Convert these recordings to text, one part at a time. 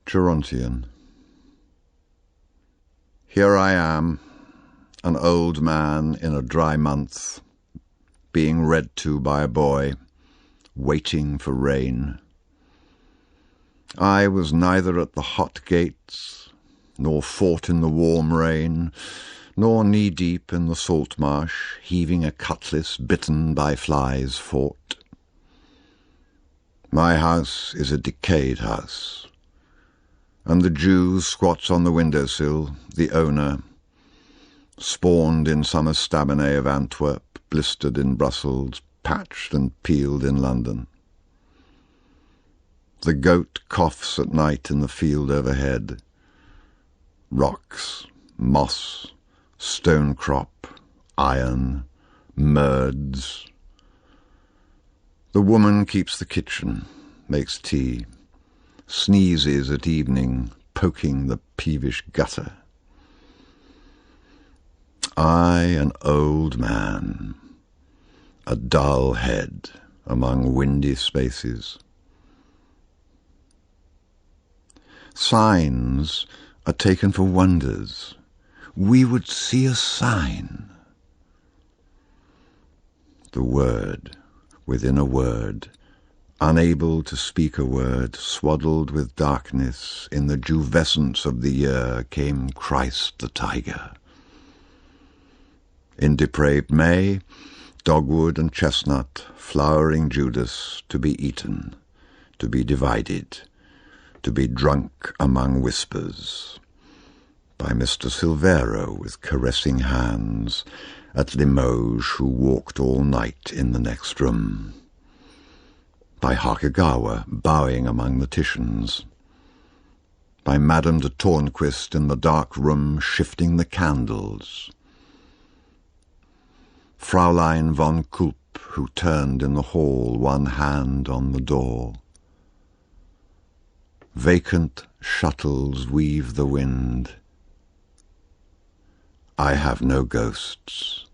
Gerontion. Here I am, an old man in a dry month, being read to by a boy, waiting for rain. I was neither at the hot gates, nor fought in the warm rain, nor knee-deep in the salt marsh, heaving a cutlass bitten by flies fought. My house is a decayed house, and the Jew squats on the windowsill, the owner, spawned in some estaminet of Antwerp, blistered in Brussels, patched and peeled in London. The goat coughs at night in the field overhead. Rocks, moss, stone crop, iron, merds. The woman keeps the kitchen, makes tea, sneezes at evening, poking the peevish gutter. I, an old man, a dull head among windy spaces. Signs are taken for wonders. We would see a sign. The word within a word, unable to speak a word, swaddled with darkness, in the juvescence of the year came Christ the tiger. In depraved May, dogwood and chestnut, flowering Judas, to be eaten, to be divided, to be drunk among whispers, by Mr. Silvero with caressing hands, at Limoges who walked all night in the next room, by Hakegawa bowing among the Titians, by Madame de Tornquist in the dark room shifting the candles, Fraulein von Kulp who turned in the hall, one hand on the door. Vacant shuttles weave the wind. I have no ghosts.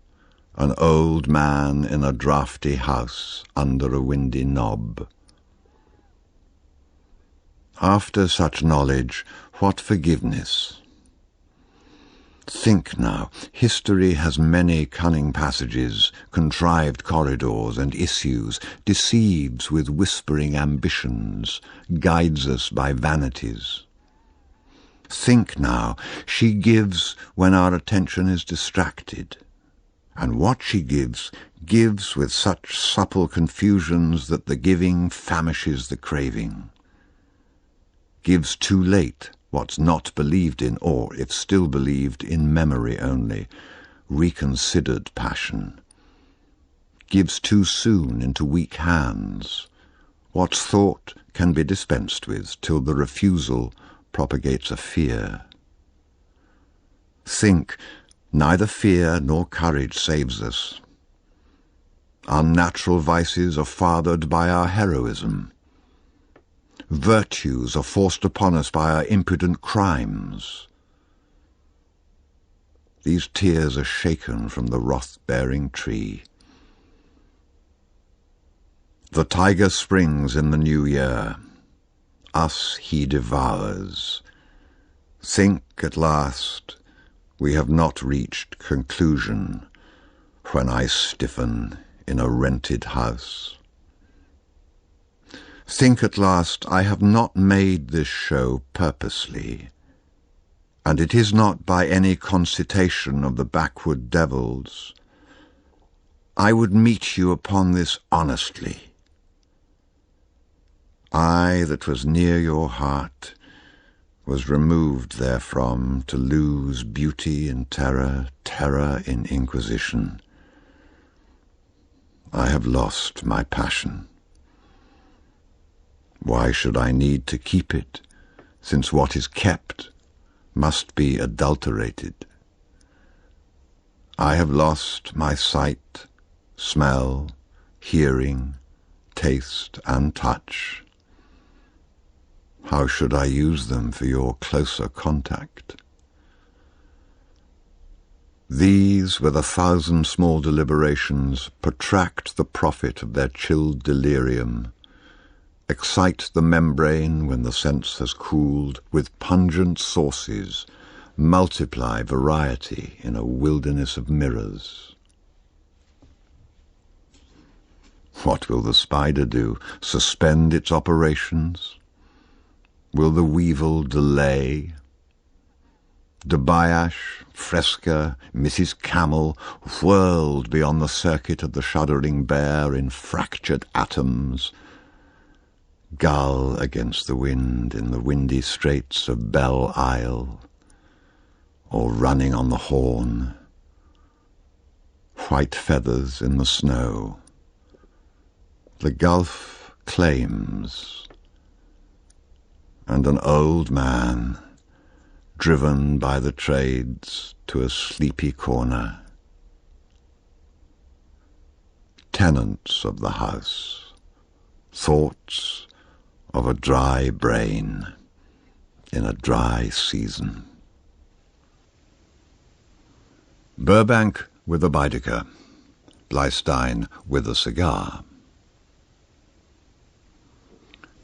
An old man in a draughty house under a windy knob. After such knowledge, what forgiveness? Think now, history has many cunning passages, contrived corridors and issues, deceives with whispering ambitions, guides us by vanities. Think now, she gives when our attention is distracted, and what she gives with such supple confusions that the giving famishes the craving. Gives too late what's not believed in, or, if still believed, in memory only, reconsidered passion. Gives too soon into weak hands. What's thought can be dispensed with, till the refusal propagates a fear. Think, neither fear nor courage saves us. Unnatural vices are fathered by our heroism. Virtues are forced upon us by our impudent crimes. These tears are shaken from the wrath-bearing tree. The tiger springs in the new year. Us he devours. Think at last we have not reached conclusion when I stiffen in a rented house. Think at last I have not made this show purposely, and it is not by any concitation of the backward devils. I would meet you upon this honestly. I that was near your heart was removed therefrom to lose beauty in terror, terror in inquisition. I have lost my passion. Why should I need to keep it, since what is kept must be adulterated? I have lost my sight, smell, hearing, taste, and touch. How should I use them for your closer contact? These, with 1,000 small deliberations, protract the profit of their chilled delirium, Excite the membrane when the sense has cooled with pungent sauces, multiply variety in a wilderness of mirrors. What will the spider do? Suspend its operations? Will the weevil delay? Debayash, Fresca, Mrs. Camel whirled beyond the circuit of the shuddering bear in fractured atoms. Gull against the wind in the windy straits of Belle Isle, or running on the Horn. White feathers in the snow. The Gulf claims, and an old man driven by the trades to a sleepy corner. Tenants of the house, thoughts of a dry brain in a dry season. Burbank with a Baedeker, Bleistein with a cigar.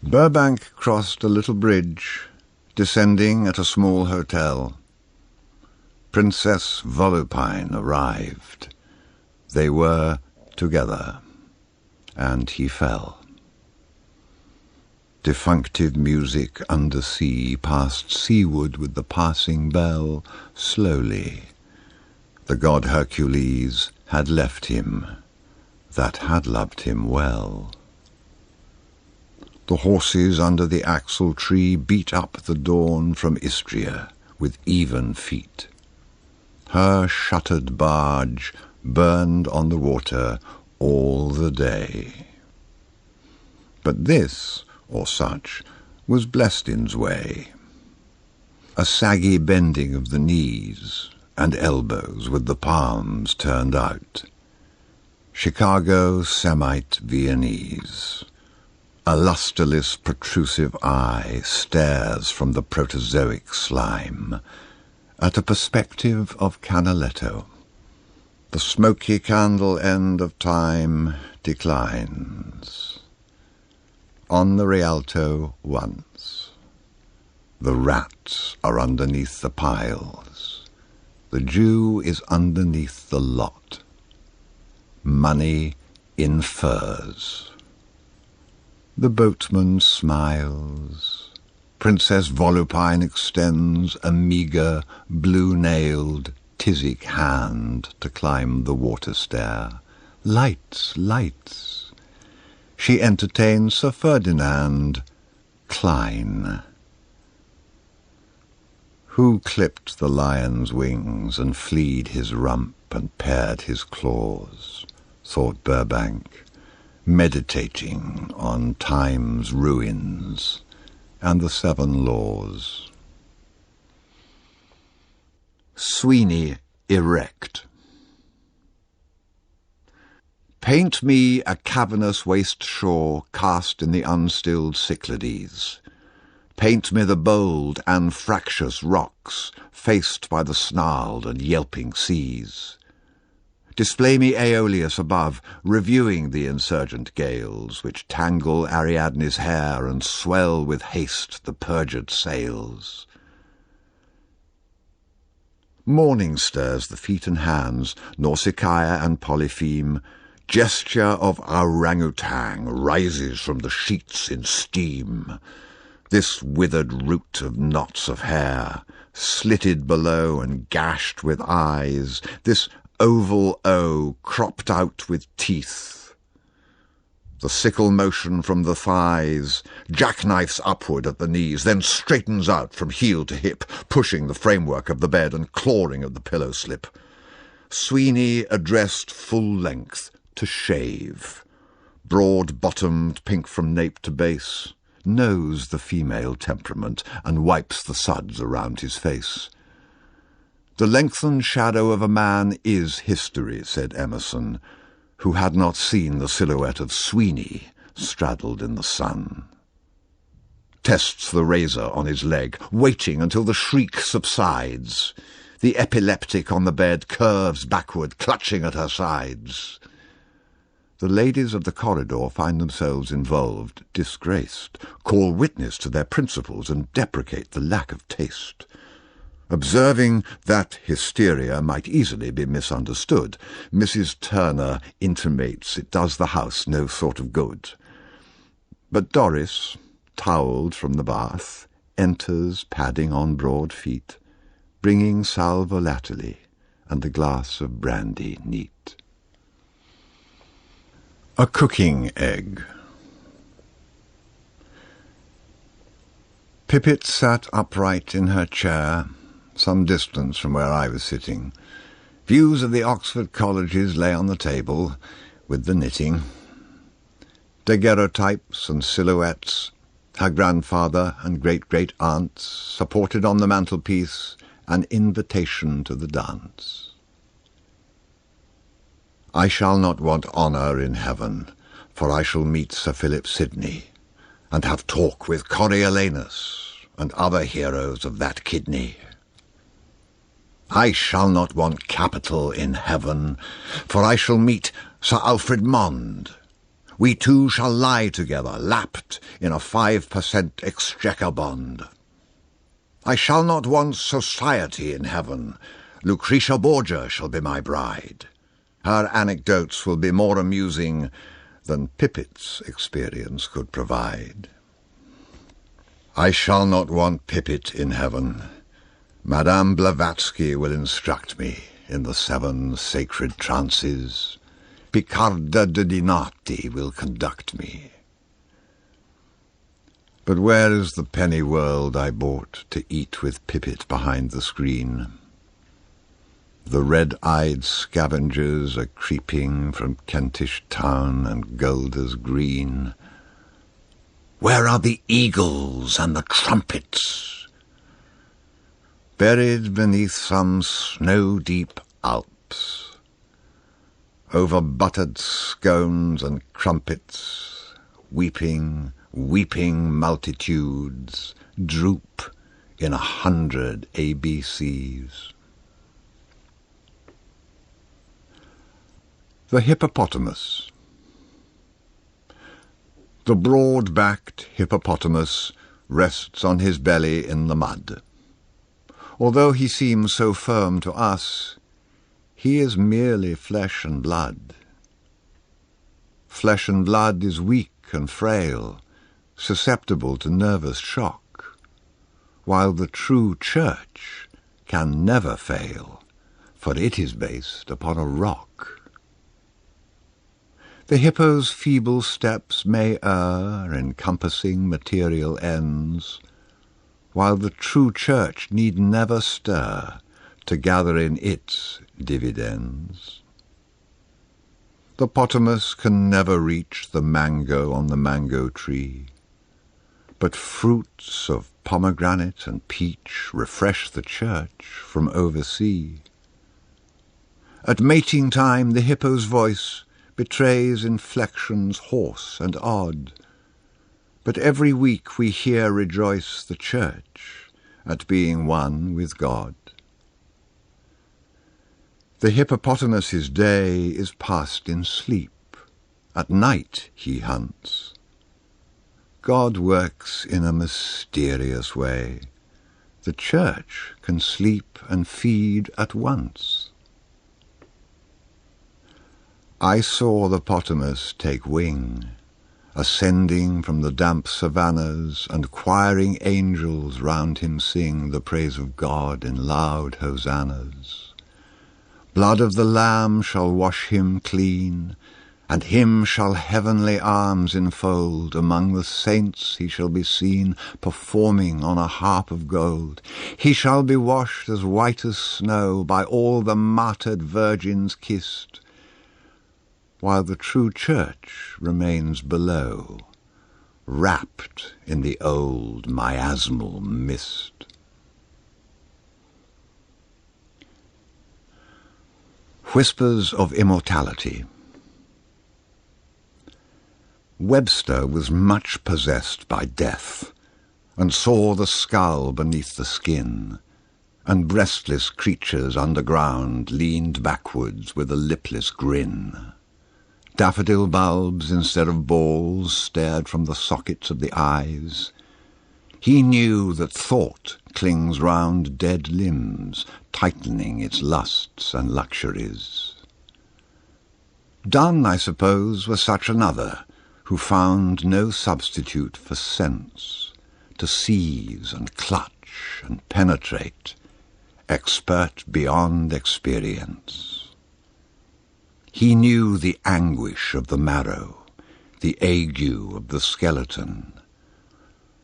Burbank crossed a little bridge, descending at a small hotel. Princess Volupine arrived. They were together, and he fell. Defunctive music undersea passed seaward with the passing bell, slowly. The god Hercules had left him, that had loved him well. The horses under the axle tree beat up the dawn from Istria with even feet. Her shuttered barge burned on the water all the day. But this, or such, was Bleistein's way. A saggy bending of the knees and elbows with the palms turned out. Chicago Semite Viennese. A lustreless, protrusive eye stares from the protozoic slime at a perspective of Canaletto. The smoky candle end of time declines. On the Rialto once. The rats are underneath the piles. The Jew is underneath the lot. Money in furs. The boatman smiles. Princess Volupine extends a meagre, blue-nailed, Tisic hand to climb the water stair. Lights, lights. She entertains Sir Ferdinand Klein. Who clipped the lion's wings and flea'd his rump and pared his claws, thought Burbank, meditating on time's ruins and the 7 laws. Sweeney Erect. Paint me a cavernous waste shore cast in the unstilled Cyclades. Paint me the bold and fractious rocks faced by the snarled and yelping seas. Display me Aeolus above, reviewing the insurgent gales which tangle Ariadne's hair and swell with haste the perjured sails. Morning stirs the feet and hands, Nausicaa and Polypheme. Gesture of orangutan rises from the sheets in steam. This withered root of knots of hair, slitted below and gashed with eyes, this oval O cropped out with teeth. The sickle motion from the thighs, jackknifes upward at the knees, then straightens out from heel to hip, pushing the framework of the bed and clawing at the pillow slip. Sweeney addressed full length to shave, broad-bottomed, pink from nape to base, knows the female temperament and wipes the suds around his face. The lengthened shadow of a man is history, said Emerson, who had not seen the silhouette of Sweeney straddled in the sun. Tests the razor on his leg, waiting until the shriek subsides. The epileptic on the bed curves backward, clutching at her sides. The ladies of the corridor find themselves involved, disgraced, call witness to their principles and deprecate the lack of taste. Observing that hysteria might easily be misunderstood, Mrs. Turner intimates it does the house no sort of good. But Doris, towelled from the bath, enters padding on broad feet, bringing sal volatile and a glass of brandy neat. A cooking egg. Pippet sat upright in her chair, some distance from where I was sitting. Views of the Oxford colleges lay on the table, with the knitting. Daguerreotypes and silhouettes, her grandfather and great-great-aunts, supported on the mantelpiece an invitation to the dance. I shall not want honour in heaven, for I shall meet Sir Philip Sidney, and have talk with Coriolanus and other heroes of that kidney. I shall not want capital in heaven, for I shall meet Sir Alfred Mond. We two shall lie together, lapped in a 5% exchequer bond. I shall not want society in heaven. Lucretia Borgia shall be my bride. Her anecdotes will be more amusing than Pippet's experience could provide. I shall not want Pippet in heaven. Madame Blavatsky will instruct me in the 7 sacred trances. Picarda de Dinati will conduct me. But where is the penny world I bought to eat with Pippet behind the screen? The red-eyed scavengers are creeping from Kentish town and Golders Green. Where are the eagles and the trumpets? Buried beneath some snow-deep Alps, over buttered scones and crumpets, weeping, weeping multitudes droop in 100 ABCs. The Hippopotamus. The broad-backed hippopotamus rests on his belly in the mud. Although he seems so firm to us, he is merely flesh and blood. Flesh and blood is weak and frail, susceptible to nervous shock, while the true church can never fail, for it is based upon a rock. The hippo's feeble steps may err, encompassing material ends, while the true church need never stir to gather in its dividends. The potamus can never reach the mango on the mango tree, but fruits of pomegranate and peach refresh the church from oversea. At mating time the hippo's voice betrays inflections hoarse and odd, but every week we here rejoice the church at being one with God. The hippopotamus's day is passed in sleep. At night he hunts. God works in a mysterious way. The church can sleep and feed at once. I saw the potamus take wing, ascending from the damp savannas, and choiring angels round him sing the praise of God in loud hosannas. Blood of the Lamb shall wash him clean, and him shall heavenly arms enfold. Among the saints he shall be seen, performing on a harp of gold. He shall be washed as white as snow, by all the martyred virgins kissed, while the true church remains below, wrapped in the old miasmal mist. Whispers of Immortality. Webster was much possessed by death, and saw the skull beneath the skin, and breastless creatures underground leaned backwards with a lipless grin. Daffodil bulbs instead of balls stared from the sockets of the eyes. He knew that thought clings round dead limbs, tightening its lusts and luxuries. Donne, I suppose, was such another, who found no substitute for sense, to seize and clutch and penetrate, expert beyond experience. He knew the anguish of the marrow, the ague of the skeleton.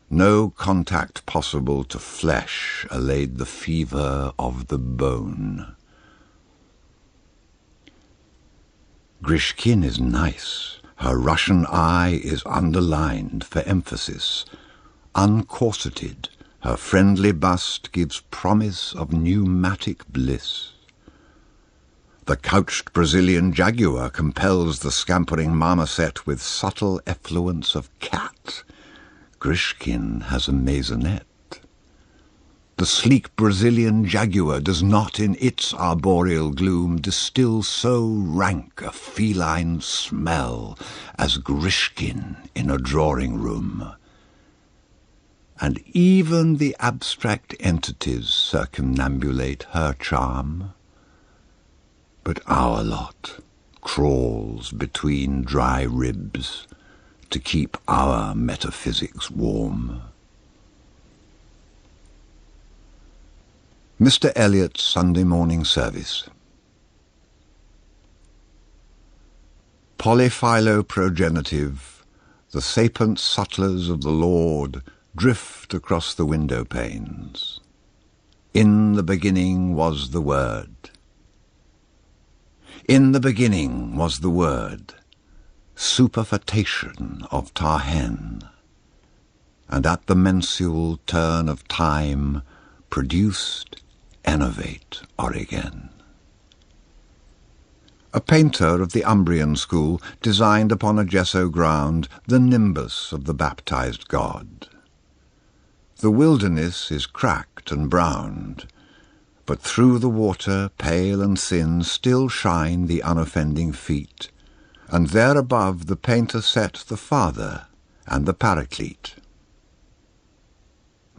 No contact possible to flesh allayed the fever of the bone. Grishkin is nice. Her Russian eye is underlined for emphasis. Uncorseted, her friendly bust gives promise of pneumatic bliss. The couched Brazilian jaguar compels the scampering marmoset with subtle effluence of cat. Grishkin has a maisonette. The sleek Brazilian jaguar does not in its arboreal gloom distill so rank a feline smell as Grishkin in a drawing-room. And even the abstract entities circumambulate her charm. But our lot crawls between dry ribs to keep our metaphysics warm. Mr. Eliot's Sunday morning service. Polyphyloprogenitive, the sapient sutlers of the Lord drift across the window panes. In the beginning was the Word. In the beginning was the Word, superfetation of Tahen, and at the mensual turn of time produced enervate Origen. A painter of the Umbrian school designed upon a gesso ground the nimbus of the baptized god. The wilderness is cracked and browned, but through the water, pale and thin, still shine the unoffending feet, and there above the painter set the Father and the Paraclete.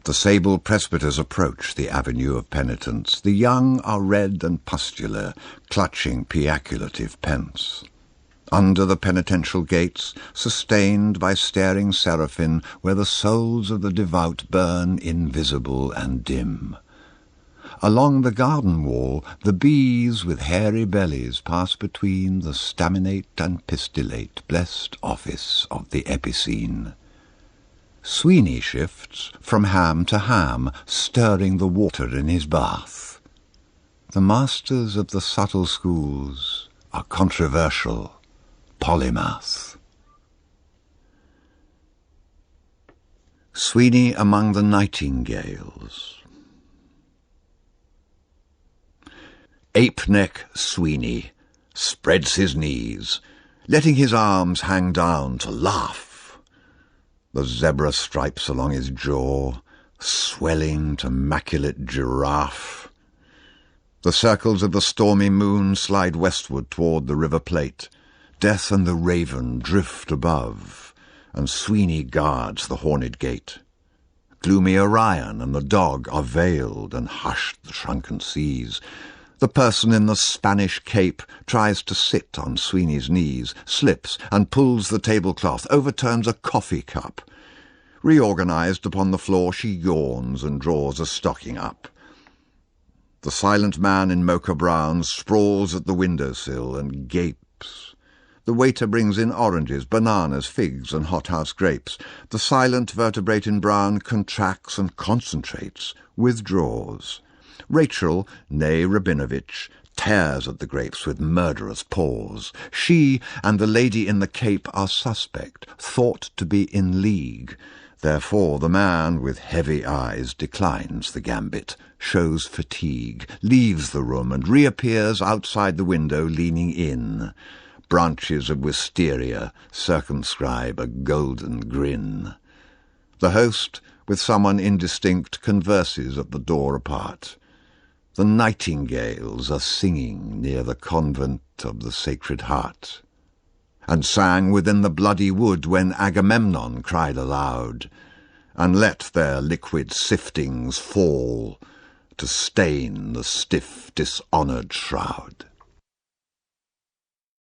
The sable presbyters approach the avenue of penitence. The young are red and pustular, clutching peaculative pence. Under the penitential gates, sustained by staring seraphim, where the souls of the devout burn invisible and dim. Along the garden wall, the bees with hairy bellies pass between the staminate and pistillate blessed office of the epicene. Sweeney shifts from ham to ham, stirring the water in his bath. The masters of the subtle schools are controversial, polymath. Sweeney among the Nightingales. Ape-neck Sweeney spreads his knees, letting his arms hang down to laugh. The zebra stripes along his jaw, swelling to maculate giraffe. The circles of the stormy moon slide westward toward the River Plate. Death and the raven drift above, and Sweeney guards the horned gate. Gloomy Orion and the dog are veiled and hushed the shrunken seas. The person in the Spanish cape tries to sit on Sweeney's knees, slips and pulls the tablecloth, overturns a coffee cup. Reorganized upon the floor, she yawns and draws a stocking up. The silent man in mocha brown sprawls at the windowsill and gapes. The waiter brings in oranges, bananas, figs, and hothouse grapes. The silent vertebrate in brown contracts and concentrates, withdraws. Rachel, née Rabinovich, tears at the grapes with murderous paws. She and the lady in the cape are suspect, thought to be in league. Therefore the man with heavy eyes declines the gambit, shows fatigue, leaves the room, and reappears outside the window leaning in. Branches of wisteria circumscribe a golden grin. The host, with someone indistinct, converses at the door apart. The nightingales are singing near the convent of the Sacred Heart. and sang within the bloody wood when Agamemnon cried aloud, and let their liquid siftings fall to stain the stiff, dishonoured shroud.